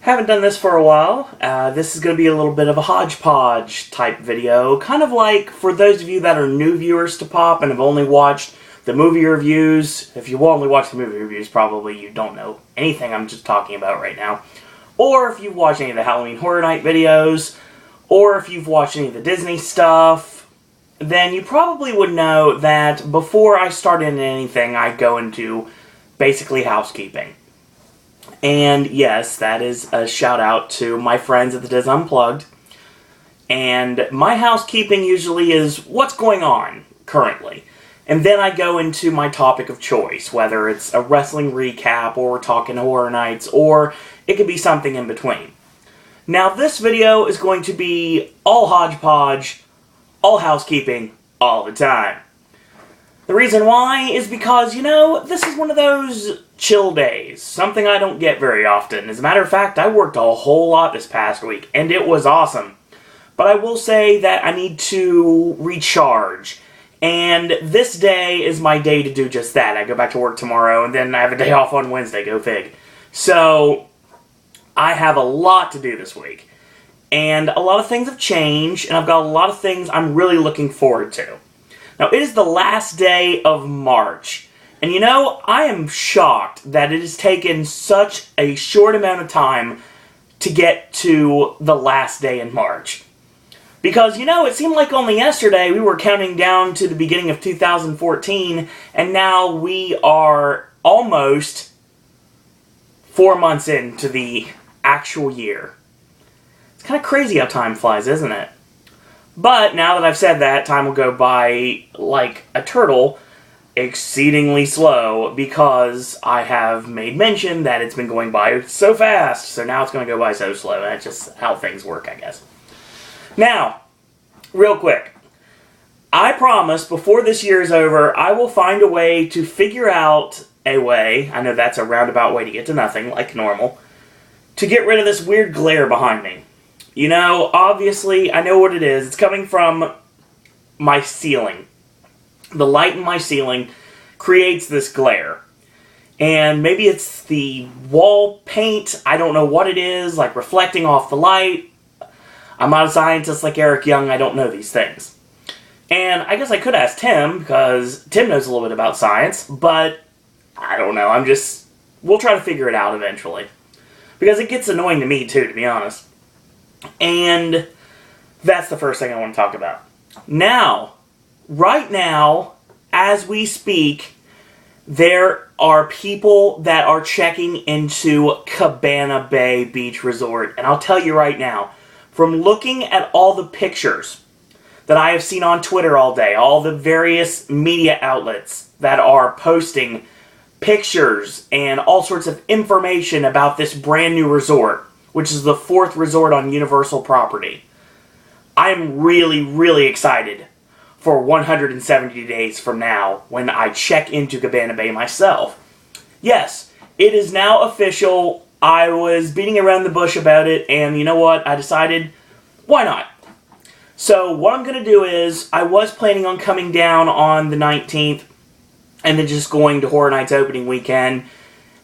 Haven't done this for a while. This is going to be a little bit of a hodgepodge type video. Kind of like for those of you that are new viewers to Pop and have only watched the movie reviews. If you only watch the movie reviews, probably you don't know anything I'm just talking about right now. Or if you've watched any of the Halloween Horror Night videos, or if you've watched any of the Disney stuff, then you probably would know that before I start into anything, I go into basically housekeeping. And yes, that is a shout out to my friends at the Diz Unplugged. And my housekeeping usually is what's going on currently. And then I go into my topic of choice, whether it's a wrestling recap, or we're talking horror nights, or it could be something in between. Now this video is going to be all hodgepodge, all housekeeping, all the time. The reason why is because, this is one of those chill days. Something I don't get very often. As a matter of fact, I worked a whole lot this past week, and it was awesome. But I will say that I need to recharge. And this day is my day to do just that. I go back to work tomorrow, and then I have a day off on Wednesday. Go fig. So, I have a lot to do this week. And a lot of things have changed, and I've got a lot of things I'm really looking forward to. Now, it is the last day of March. And I am shocked that it has taken such a short amount of time to get to the last day in March. Because, it seemed like only yesterday we were counting down to the beginning of 2014, and now we are almost 4 months into the actual year. It's kind of crazy how time flies, isn't it? But now that I've said that, time will go by like a turtle, exceedingly slow, because I have made mention that it's been going by so fast, so now it's going to go by so slow. That's just how things work, I guess. Now, real quick, I promise before this year is over, I will find a way to figure out a way, I know that's a roundabout way to get to nothing, like normal, to get rid of this weird glare behind me. Obviously, I know what it is. It's coming from my ceiling. The light in my ceiling creates this glare. And maybe it's the wall paint, I don't know what it is, like reflecting off the light. I'm not a scientist like Eric Young, I don't know these things. And I guess I could ask Tim, because Tim knows a little bit about science, but I don't know, we'll try to figure it out eventually. Because it gets annoying to me too, to be honest. And that's the first thing I want to talk about. Now, right now, as we speak, there are people that are checking into Cabana Bay Beach Resort. And I'll tell you right now, from looking at all the pictures that I have seen on Twitter all day, all the various media outlets that are posting pictures and all sorts of information about this brand new resort, which is the 4th resort on Universal property. I am really, really excited for 170 days from now when I check into Cabana Bay myself. Yes, it is now official. I was beating around the bush about it, and you know what? I decided, why not? So what I'm going to do is, I was planning on coming down on the 19th, and then just going to Horror Nights opening weekend.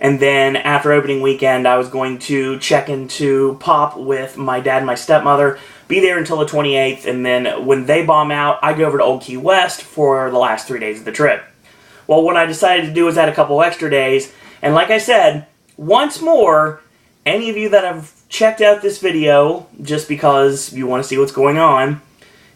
And then after opening weekend, I was going to check into Pop with my dad and my stepmother, be there until the 28th, and then when they bomb out, I go over to Old Key West for the last 3 days of the trip. Well, what I decided to do was add a couple extra days, and like I said, once more, any of you that have checked out this video, just because you want to see what's going on,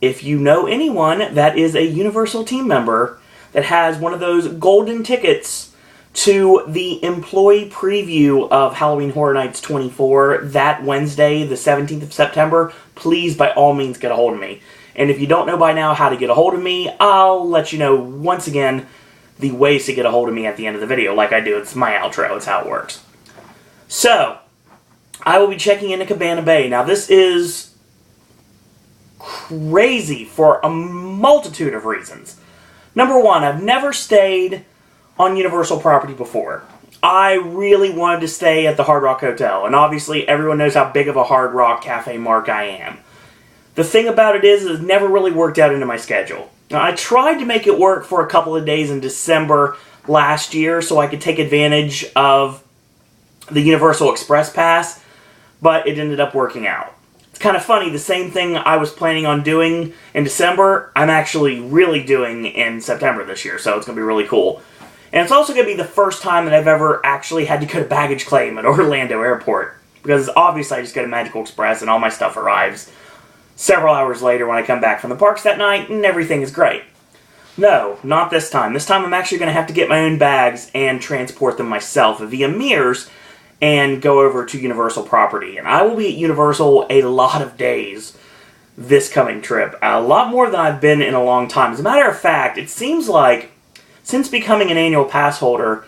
if you know anyone that is a Universal team member that has one of those golden tickets to the employee preview of Halloween Horror Nights 24 that Wednesday, the 17th of September, please, by all means, get a hold of me. And if you don't know by now how to get a hold of me, I'll let you know, once again, the ways to get a hold of me at the end of the video. Like I do, it's my outro, it's how it works. So, I will be checking into Cabana Bay. Now, this is crazy for a multitude of reasons. Number one, I've never stayed on Universal property before. I really wanted to stay at the Hard Rock Hotel, and obviously everyone knows how big of a Hard Rock Cafe mark I am. The thing about it is, it never really worked out into my schedule. Now, I tried to make it work for a couple of days in December last year so I could take advantage of the Universal Express Pass, but it ended up working out. It's kind of funny, the same thing I was planning on doing in December, I'm actually really doing in September this year, so it's going to be really cool. And it's also going to be the first time that I've ever actually had to go to baggage claim at Orlando Airport, because obviously I just go to Magical Express and all my stuff arrives several hours later when I come back from the parks that night, and everything is great. No, not this time. This time I'm actually going to have to get my own bags and transport them myself via Mears and go over to Universal property. And I will be at Universal a lot of days this coming trip. A lot more than I've been in a long time. As a matter of fact, it seems like since becoming an annual pass holder,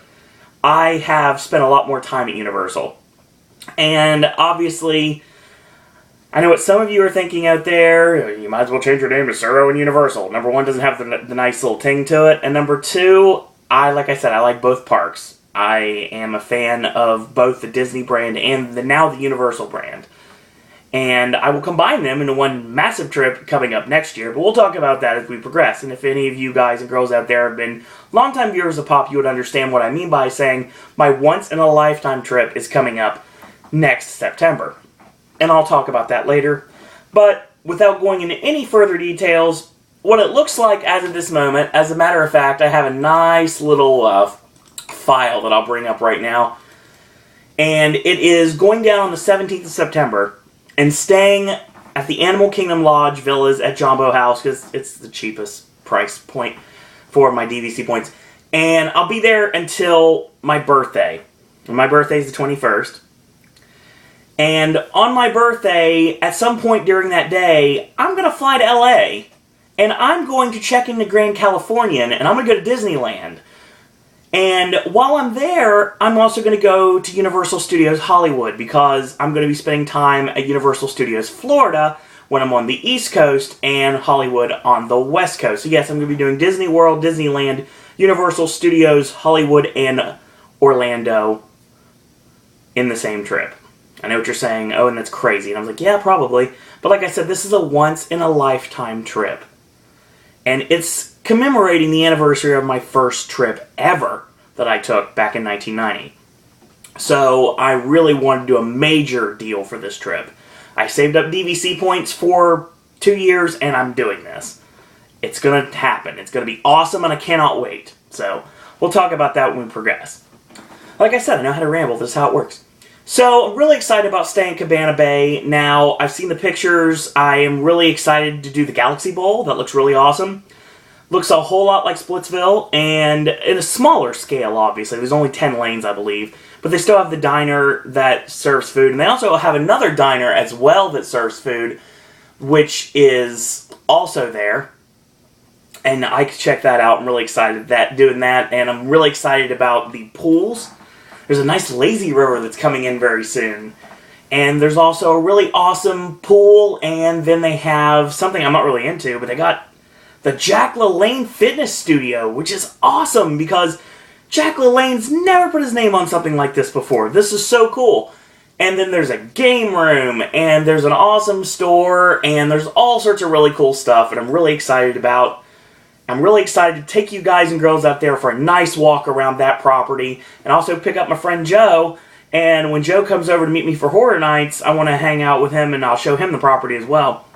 I have spent a lot more time at Universal. And obviously, I know what some of you are thinking out there. You might as well change your name to Suro and Universal. Number one, doesn't have the nice little ting to it. And number two, like I said, I like both parks. I am a fan of both the Disney brand and now the Universal brand. And I will combine them into one massive trip coming up next year. But we'll talk about that as we progress. And if any of you guys and girls out there have been longtime viewers of Pop, you would understand what I mean by saying my once-in-a-lifetime trip is coming up next September. And I'll talk about that later. But without going into any further details, what it looks like as of this moment, as a matter of fact, I have a nice little file that I'll bring up right now. And it is going down on the 17th of September and staying at the Animal Kingdom Lodge Villas at Jambo House, because it's the cheapest price point for my DVC points. And I'll be there until my birthday. And my birthday is the 21st. And on my birthday, at some point during that day, I'm going to fly to LA. And I'm going to check into Grand Californian, and I'm going to go to Disneyland. And while I'm there, I'm also going to go to Universal Studios Hollywood, because I'm going to be spending time at Universal Studios Florida when I'm on the East Coast and Hollywood on the West Coast. So yes, I'm going to be doing Disney World, Disneyland, Universal Studios Hollywood, and Orlando in the same trip. I know what you're saying, oh, and that's crazy. And I was like, yeah, probably. But like I said, this is a once-in-a-lifetime trip. And it's commemorating the anniversary of my first trip ever that I took back in 1990. So I really wanted to do a major deal for this trip. I saved up DVC points for 2 years, and I'm doing this. It's going to happen. It's going to be awesome, and I cannot wait. So we'll talk about that when we progress. Like I said, I know how to ramble. This is how it works. So I'm really excited about staying at Cabana Bay. Now, I've seen the pictures. I am really excited to do the Galaxy Bowl. That looks really awesome. Looks a whole lot like Splitsville, and in a smaller scale, obviously. There's only 10 lanes, I believe. But they still have the diner that serves food. And they also have another diner as well that serves food, which is also there. And I could check that out. I'm really excited doing that. And I'm really excited about the pools. There's a nice lazy river that's coming in very soon. And there's also a really awesome pool. And then they have something I'm not really into, but they got the Jack LaLanne Fitness Studio, which is awesome because Jack LaLanne's never put his name on something like this before. This is so cool. And then there's a game room, and there's an awesome store, and there's all sorts of really cool stuff, and I'm really excited about. I'm really excited to take you guys and girls out there for a nice walk around that property, and also pick up my friend Joe. And when Joe comes over to meet me for Horror Nights, I want to hang out with him, and I'll show him the property as well.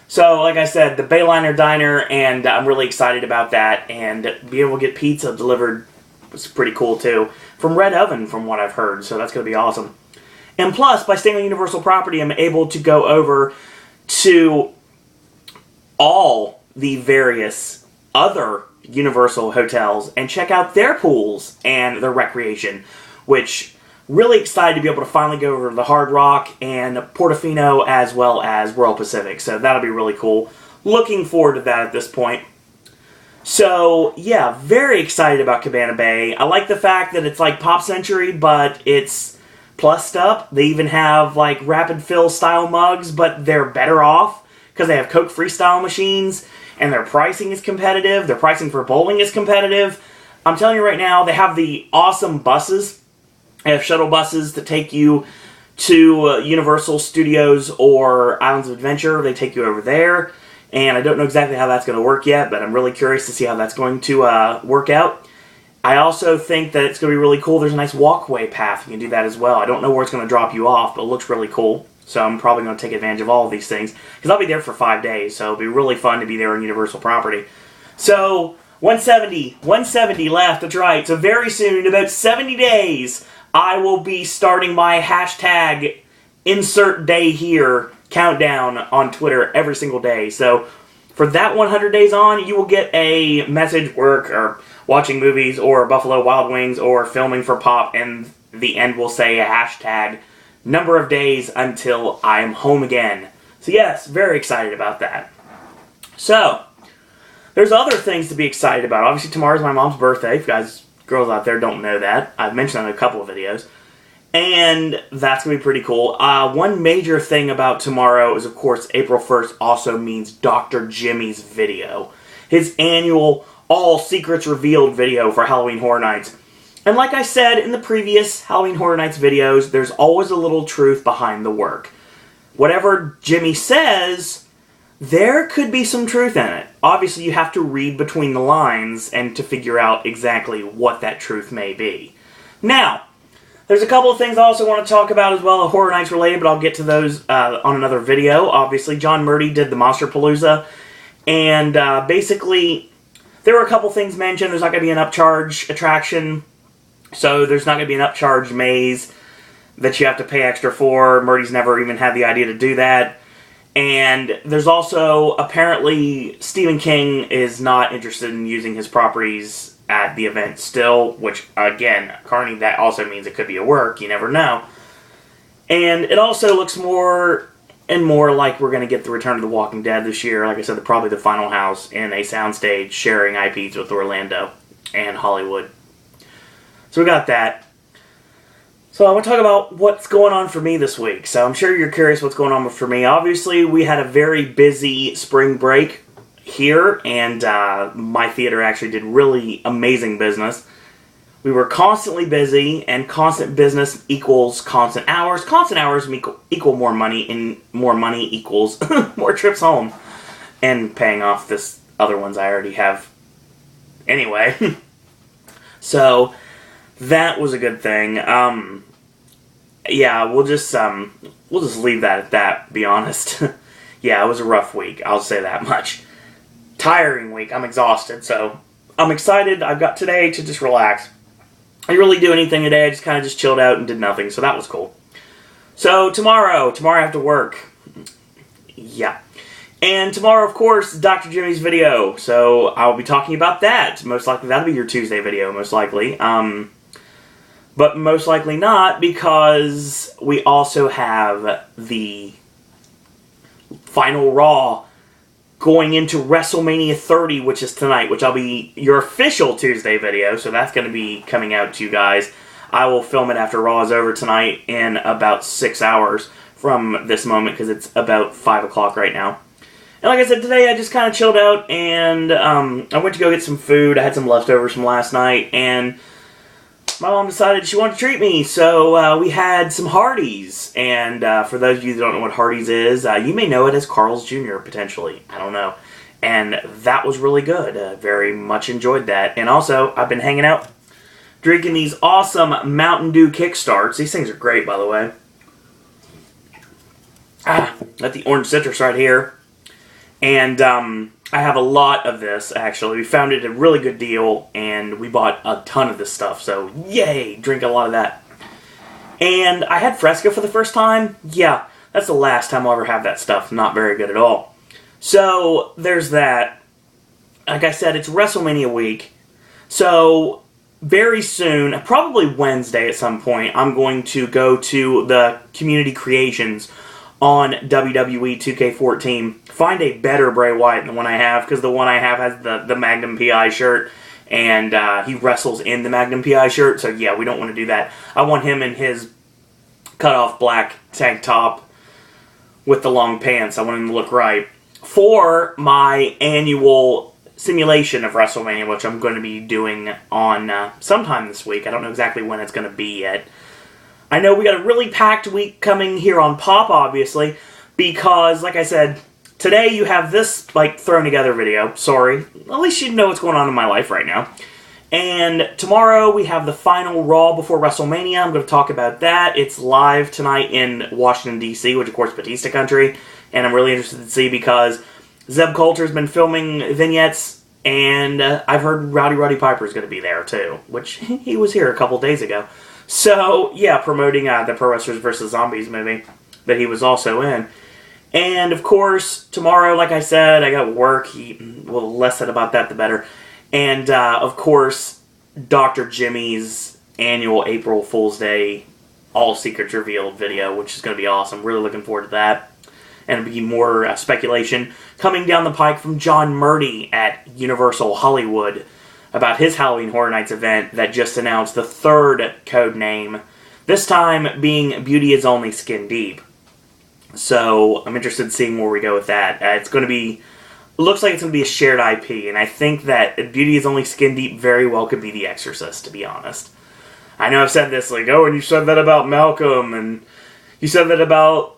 So, like I said, the Bayliner Diner, and I'm really excited about that, and being able to get pizza delivered was pretty cool too. From Red Oven, from what I've heard, so that's going to be awesome. And plus, by staying on Universal property, I'm able to go over to all the various other Universal hotels and check out their pools and their recreation, which really excited to be able to finally go over to the Hard Rock and Portofino as well as World Pacific. So that'll be really cool. Looking forward to that at this point. So, yeah, very excited about Cabana Bay. I like the fact that it's like Pop Century, but it's plussed up. They even have like rapid fill style mugs, but they're better off because they have Coke Freestyle machines. And their pricing is competitive. Their pricing for bowling is competitive. I'm telling you right now, they have the awesome buses. They have shuttle buses that take you to Universal Studios or Islands of Adventure. They take you over there. And I don't know exactly how that's going to work yet, but I'm really curious to see how that's going to work out. I also think that it's going to be really cool. There's a nice walkway path. You can do that as well. I don't know where it's going to drop you off, but it looks really cool. So I'm probably going to take advantage of all of these things. Because I'll be there for 5 days, so it'll be really fun to be there on Universal property. So, 170 left, that's right. So very soon, in about 70 days, I will be starting my hashtag insert day here countdown on Twitter every single day. So for that 100 days on, you will get a message, work, or watching movies, or Buffalo Wild Wings, or filming for Pop, and the end will say a hashtag number of days until I am home again. So yes, very excited about that. So, there's other things to be excited about. Obviously, tomorrow's my mom's birthday. If you guys, girls out there, don't know that, I've mentioned that in a couple of videos. And that's going to be pretty cool. One major thing about tomorrow is, of course, April 1st also means Dr. Jimmy's video. His annual All Secrets Revealed video for Halloween Horror Nights. And like I said in the previous Halloween Horror Nights videos, there's always a little truth behind the work. Whatever Jimmy says, there could be some truth in it. Obviously, you have to read between the lines and to figure out exactly what that truth may be. Now, there's a couple of things I also want to talk about as well, Horror Nights related, but I'll get to those on another video. Obviously, John Murdy did the Monsterpalooza, and basically, there were a couple things mentioned. There's not going to be an upcharge attraction, so there's not going to be an upcharge maze that you have to pay extra for. Murdy's never even had the idea to do that. And there's also, apparently, Stephen King is not interested in using his properties at the event still, which, again, Carney, that also means it could be a work, you never know. And it also looks more and more like we're going to get the Return of the Walking Dead this year. Like I said, probably the final house in a soundstage sharing IPs with Orlando and Hollywood. So we got that. So I want to talk about what's going on for me this week. So I'm sure you're curious what's going on for me. Obviously, we had a very busy spring break here, and my theater actually did really amazing business. We were constantly busy, and constant business equals constant hours. Constant hours equal more money, and more money equals more trips home. And paying off this other ones I already have anyway. So that was a good thing. Yeah, we'll just leave that at that, be honest. Yeah, it was a rough week, I'll say that much. Tiring week, I'm exhausted, so I'm excited. I've got today to just relax. I didn't really do anything today, I just kind of just chilled out and did nothing, so that was cool. So tomorrow I have to work. Yeah. And tomorrow, of course, Dr. Jimmy's video, so I'll be talking about that. Most likely, that'll be your Tuesday video, most likely. But most likely not, because we also have the final Raw going into WrestleMania 30, which is tonight, which I'll be your official Tuesday video, so that's going to be coming out to you guys. I will film it after Raw is over tonight in about 6 hours from this moment, because it's about 5 o'clock right now. And like I said, today I just kind of chilled out, and I went to go get some food. I had some leftovers from last night, and my mom decided she wanted to treat me, so we had some Hardee's. And for those of you that don't know what Hardee's is, you may know it as Carl's Jr., potentially. I don't know. And that was really good. Very much enjoyed that. And also, I've been hanging out, drinking these awesome Mountain Dew Kickstarts. These things are great, by the way. Got the orange citrus right here. And I have a lot of this, actually. We found it at a really good deal, and we bought a ton of this stuff. So, yay! Drink a lot of that. And I had Fresca for the first time. Yeah, that's the last time I'll ever have that stuff. Not very good at all. So, there's that. Like I said, it's WrestleMania week. So, very soon, probably Wednesday at some point, I'm going to go to the Community Creations on WWE 2K14, find a better Bray Wyatt than the one I have, because the one I have has the Magnum PI shirt, and he wrestles in the Magnum PI shirt, so yeah, we don't want to do that. I want him in his cut-off black tank top with the long pants. I want him to look right. For my annual simulation of WrestleMania, which I'm going to be doing on sometime this week. I don't know exactly when it's going to be yet. I know we got a really packed week coming here on Pop, obviously, because, like I said, today you have this, thrown together video. Sorry. At least you know what's going on in my life right now. And tomorrow we have the final Raw before WrestleMania. I'm going to talk about that. It's live tonight in Washington, D.C., which of course Batista country. And I'm really interested to see because Zeb Coulter's been filming vignettes, and I've heard Roddy Piper's going to be there too, which he was here a couple days ago. So, yeah, promoting the Pro Wrestlers vs. Zombies movie that he was also in. And, of course, tomorrow, like I said, I got work. Well, the less said about that, the better. And, of course, Dr. Jimmy's annual April Fool's Day All Secrets Revealed video, which is going to be awesome. Really looking forward to that. And it'll be more speculation coming down the pike from John Murdy at Universal Hollywood about his Halloween Horror Nights event that just announced the third code name, this time being Beauty is Only Skin Deep. So I'm interested in seeing where we go with that. It's going to be, looks like it's going to be a shared IP, and I think that Beauty is Only Skin Deep very well could be The Exorcist, to be honest. I know I've said this, like, oh, and you said that about Malcolm, and you said that about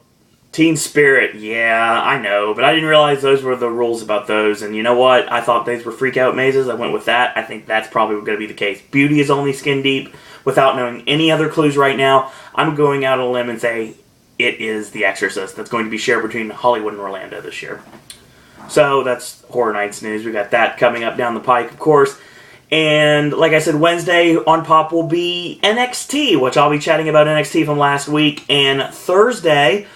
Teen Spirit. Yeah, I know, but I didn't realize those were the rules about those, and you know what? I thought these were freak-out mazes. I went with that. I think that's probably going to be the case. Beauty is Only Skin Deep. Without knowing any other clues right now, I'm going out on a limb and say it is The Exorcist. That's going to be shared between Hollywood and Orlando this year. So that's Horror Nights news. We got that coming up down the pike, of course. And like I said, Wednesday on Pop will be NXT, which I'll be chatting about NXT from last week. And Thursday,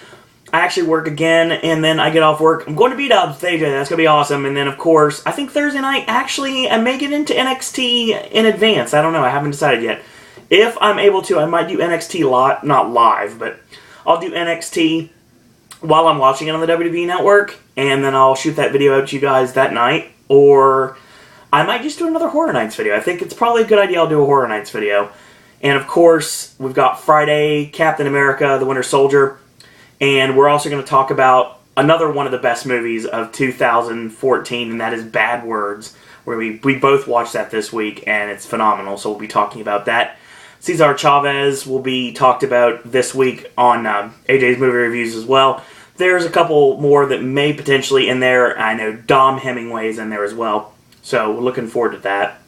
I actually work again, and then I get off work. I'm going to B-Dubs, AJ. That's going to be awesome. And then, of course, I think Thursday night, actually, I may get into NXT in advance. I don't know. I haven't decided yet. If I'm able to, I might do NXT not live, but I'll do NXT while I'm watching it on the WWE Network, and then I'll shoot that video out to you guys that night. Or I might just do another Horror Nights video. I think it's probably a good idea I'll do a Horror Nights video. And, of course, we've got Friday, Captain America, The Winter Soldier. And we're also going to talk about another one of the best movies of 2014, and that is Bad Words, where we both watched that this week, and it's phenomenal, so we'll be talking about that. Cesar Chavez will be talked about this week on AJ's Movie Reviews as well. There's a couple more that may potentially in there. I know Dom Hemingway is in there as well, so we're looking forward to that.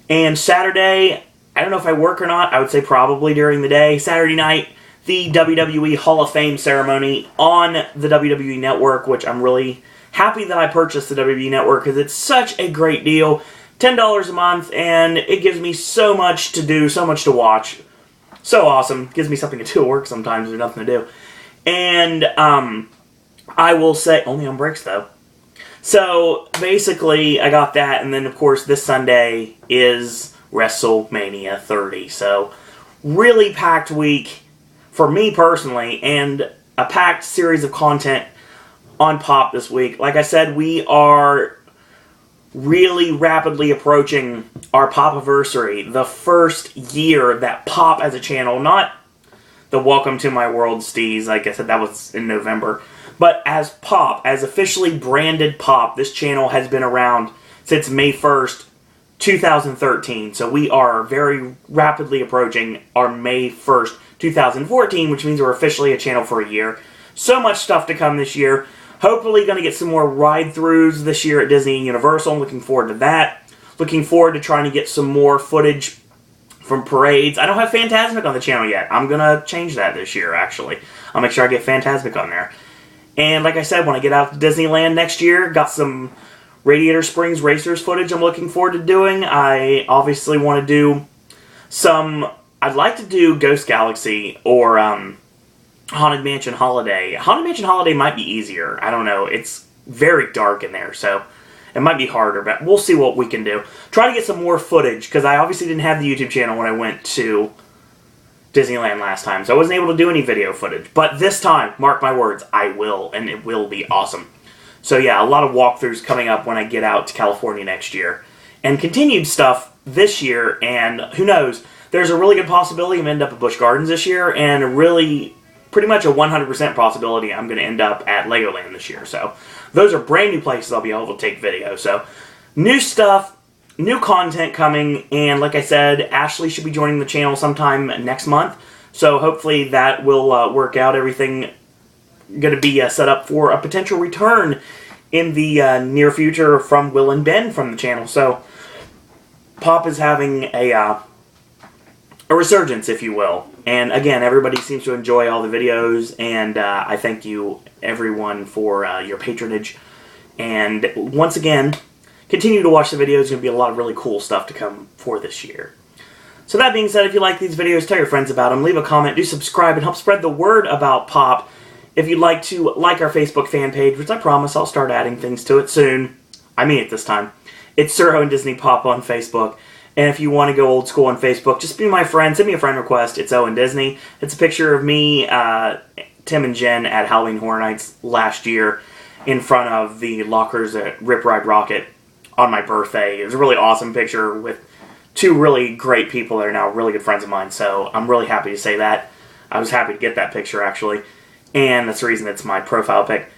And Saturday, I don't know if I work or not. I would say probably during the day. Saturday night, the WWE Hall of Fame ceremony on the WWE Network, which I'm really happy that I purchased the WWE Network because it's such a great deal. $10 a month, and it gives me so much to do, so much to watch. So awesome. Gives me something to do at work sometimes. There's nothing to do. And I will say, only on breaks though. So basically, I got that, and then of course this Sunday is WrestleMania 30. So really packed week for me personally, and a packed series of content on Pop this week. Like I said, we are really rapidly approaching our Pop-iversary, the first year that Pop as a channel, not the Welcome to My World Steez, like I said, that was in November, but as Pop, as officially branded Pop, this channel has been around since May 1st, 2013, so we are very rapidly approaching our May 1st, 2014, which means we're officially a channel for a year. So much stuff to come this year. Hopefully going to get some more ride-throughs this year at Disney and Universal. I'm looking forward to that. Looking forward to trying to get some more footage from parades. I don't have Fantasmic on the channel yet. I'm going to change that this year, actually. I'll make sure I get Fantasmic on there. And like I said, when I get out to Disneyland next year, got some Radiator Springs Racers footage I'm looking forward to doing. I obviously want to do some... I'd like to do Ghost Galaxy or Haunted Mansion Holiday. Haunted Mansion Holiday might be easier. I don't know. It's very dark in there, so it might be harder, but we'll see what we can do. Try to get some more footage, because I obviously didn't have the YouTube channel when I went to Disneyland last time, so I wasn't able to do any video footage. But this time, mark my words, I will, and it will be awesome. So yeah, a lot of walkthroughs coming up when I get out to California next year. And continued stuff this year, and who knows, there's a really good possibility I'm going to end up at Busch Gardens this year, and a really, pretty much a 100% possibility I'm going to end up at Legoland this year. So those are brand new places I'll be able to take video. So new stuff, new content coming, and like I said, Ashley should be joining the channel sometime next month. So hopefully that will work out. Everything going to be set up for a potential return in the near future from Will and Ben from the channel. So pop is having a resurgence, if you will. And again, everybody seems to enjoy all the videos, and I thank you, everyone, for your patronage. And once again, continue to watch the videos. There's going to be a lot of really cool stuff to come for this year. So that being said, if you like these videos, tell your friends about them, leave a comment, do subscribe, and help spread the word about Pop. If you'd like to like our Facebook fan page, which I promise I'll start adding things to it soon. I mean it this time. It's Sir Owen Disney Pop on Facebook. And if you want to go old school on Facebook, just be my friend. Send me a friend request. It's Owen Disney. It's a picture of me, Tim, and Jen at Halloween Horror Nights last year in front of the lockers at Rip Ride Rocket on my birthday. It was a really awesome picture with two really great people that are now really good friends of mine. So I'm really happy to say that. I was happy to get that picture, actually. And that's the reason it's my profile pic.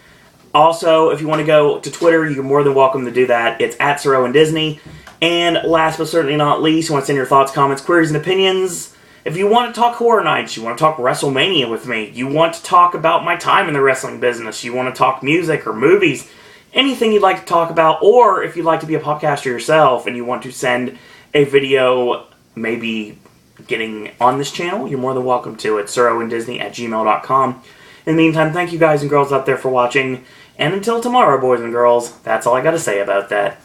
Also, if you want to go to Twitter, you're more than welcome to do that. It's at Sir Owen Disney. And last but certainly not least, you want to send your thoughts, comments, queries, and opinions. If you want to talk Horror Nights, you want to talk WrestleMania with me, you want to talk about my time in the wrestling business, you want to talk music or movies, anything you'd like to talk about, or if you'd like to be a podcaster yourself and you want to send a video maybe getting on this channel, you're more than welcome to it. SirOwenDisney@gmail.com. In the meantime, thank you guys and girls out there for watching. And until tomorrow, boys and girls, that's all I got to say about that.